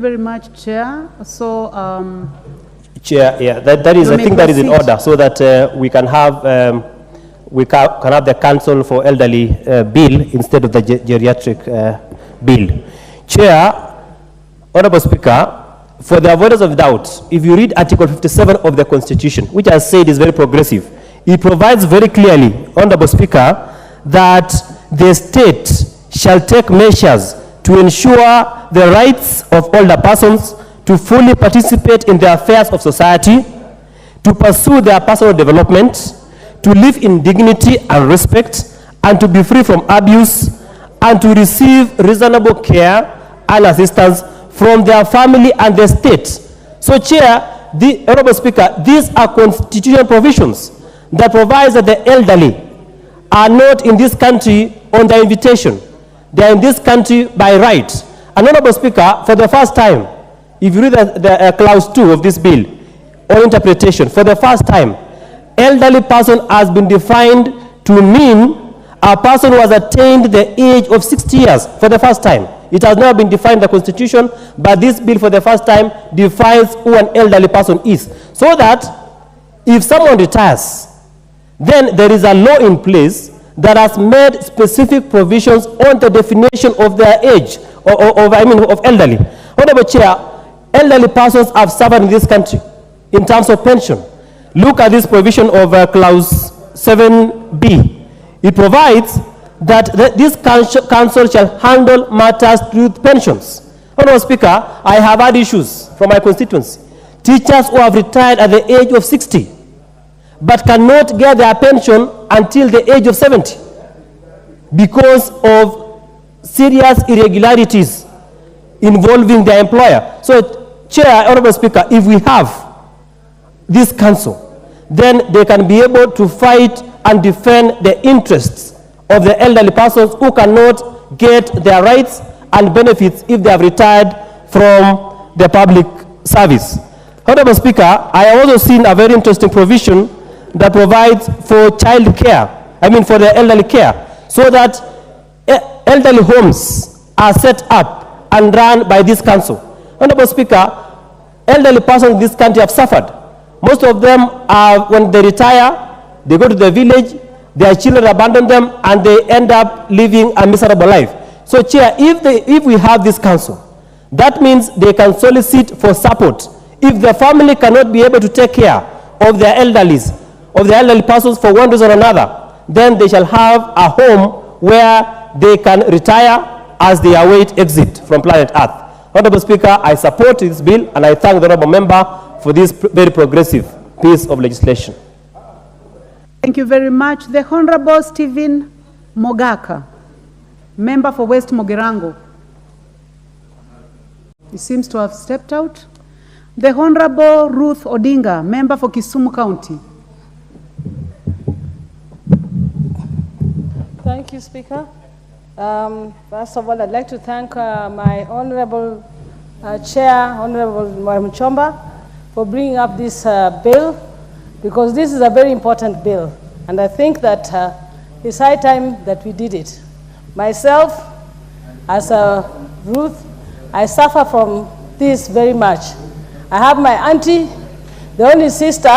Very much, Chair. So, Chair, yeah, that is. I think that is in order, so that we can have the council for elderly bill instead of the geriatric bill. Chair, Honorable Speaker, for the avoidance of doubt, if you read Article 57 of the Constitution, which I said is very progressive, it provides very clearly, Honorable Speaker, that the state shall take measures to ensure the rights of older persons to fully participate in the affairs of society, to pursue their personal development, to live in dignity and respect, and to be free from abuse, and to receive reasonable care and assistance from their family and the state. So, Chair, the Honorable Speaker, these are constitutional provisions that provides that the elderly are not in this country on their invitation. They are in this country by right. And Honorable Speaker, for the first time, if you read the clause 2 of this bill, or interpretation, for the first time, elderly person has been defined to mean a person who has attained the age of 60 years for the first time. It has never been defined in the Constitution, but this bill for the first time defines who an elderly person is. So that if someone retires, then there is a law in place that has made specific provisions on the definition of their age, of elderly. Honorable Chair, elderly persons have suffered in this country in terms of pension. Look at this provision of clause 7B. It provides that this council shall handle matters with pensions. Honorable Speaker, I have had issues from my constituency. Teachers who have retired at the age of 60 but cannot get their pension until the age of 70 because of serious irregularities involving their employer. So, Chair, Honorable Speaker, if we have this council, then they can be able to fight and defend the interests of the elderly persons who cannot get their rights and benefits if they have retired from the public service. Honorable Speaker, I have also seen a very interesting provision that provides for child care, for the elderly care, so that elderly homes are set up and run by this council. Honorable Speaker, elderly persons in this country have suffered. Most of them are, when they retire, they go to the village, their children abandon them, and they end up living a miserable life. So, Chair, if we have this council, that means they can solicit for support. If the family cannot be able to take care of their elderly persons for one reason or another, then they shall have a home where they can retire as they await exit from planet Earth. Honorable Speaker, I support this bill, and I thank the honorable member for this very progressive piece of legislation. Thank you very much. The Honorable Stephen Mogaka, member for West Mogirango. He seems to have stepped out. The Honorable Ruth Odinga, member for Kisumu County. Thank you, Speaker. First of all, I'd like to thank my Honorable Chair, Honorable Muchomba, for bringing up this bill, because this is a very important bill, and I think that it's high time that we did it. Myself, as a Ruth, I suffer from this very much. I have my auntie, the only sister